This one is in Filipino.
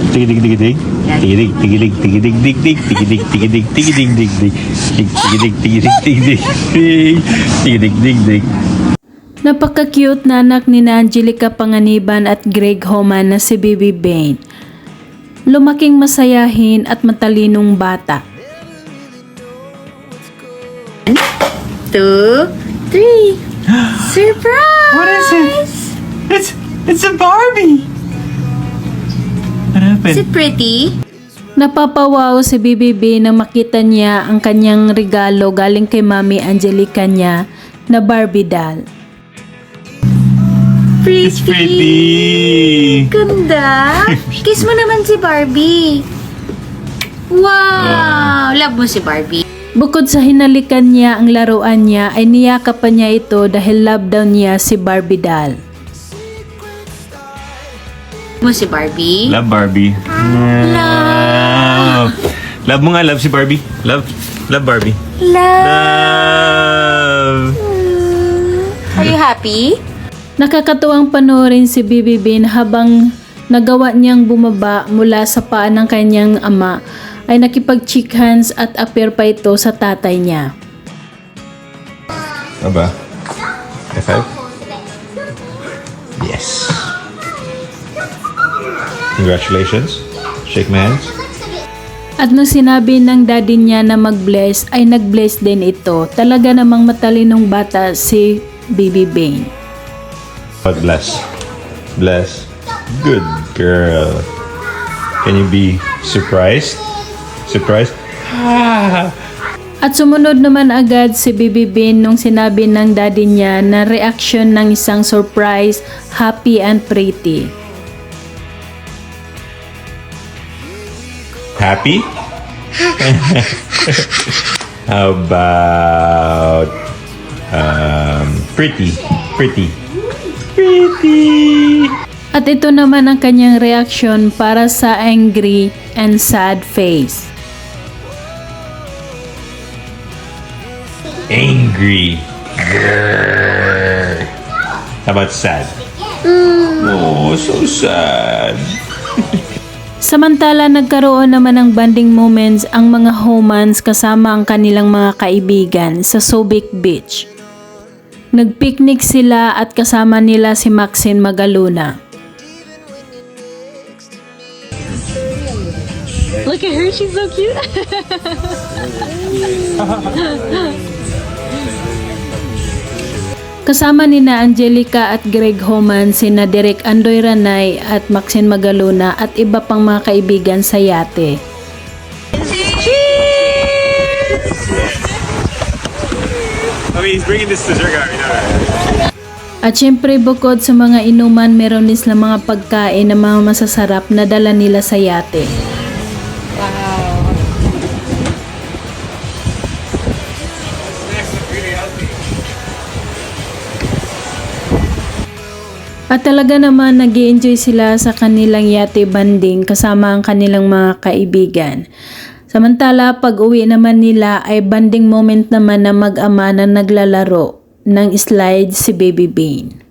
Tigidig, tigidig. Tigidig, tigidig, tigidig, tigidig, tigidig, tigidig, tigidig, tigidig, tigidig, tigidig, tigidig, tigidig, tigidig. Napaka-cute na anak ni Angelica Panganiban at Greg Homan na si Bibi Bane. Lumaking masayahin at matalinong bata. 2, 3. Surprise! What is it? It's a Barbie. What Is happened? it pretty? Napapawaw si Bibi Bane nang makita niya ang kanyang regalo galing kay Mami Angelica niya na Barbie doll. Pretty. It's pretty. Ganda. Kiss mo naman si Barbie. Wow! Love mo si Barbie. Bukod sa hinalikan niya ang laruan niya ay niyakap pa niya ito dahil love daw niya si Barbie doll. Mo si Barbie. Love Barbie. Love. Love mo nga, love si Barbie. Love. Love Barbie. Love. Love. Are you happy? Nakakatuwang panoorin si Bibi Bane habang nagawa niyang bumaba mula sa paa ng kanyang ama ay nakipag-cheek hands at appear pa ito sa tatay niya. Aba. High five? Yes. Congratulations. Shake my hands. At nung sinabi ng daddy niya na mag-bless ay nag-bless din ito. Talaga namang matalinong bata si Bibi Bane. But bless. Bless. Good girl. Can you be surprised? Surprised? At sumunod naman agad si Bibi Bane nung sinabi ng daddy niya na reaction ng isang surprise, happy and pretty. Happy? How about pretty? Pretty. Pretty. At ito naman ang kanyang reaction para sa angry and sad face. Angry. Grrr. How about sad? Oh, so sad. Samantala nagkaroon naman ng bonding moments ang mga Homans kasama ang kanilang mga kaibigan sa Subic Beach. Nagpicnic sila at kasama nila si Maxine Magaluna. Look at her, she's so cute. Kasama nina Angelica at Greg Homan, sina Derek Andoy Ranay at Maxine Magaluna at iba pang mga kaibigan sa yate. I mean, he's bringing this dessert guy right now. At syempre bukod sa mga inuman, meron din silang mga pagkain na mga masasarap na dala nila sa yate. At talaga naman nag-i-enjoy sila sa kanilang yate banding kasama ang kanilang mga kaibigan. Samantala pag uwi naman nila ay banding moment naman na mag-ama na naglalaro ng slide si Baby Bane.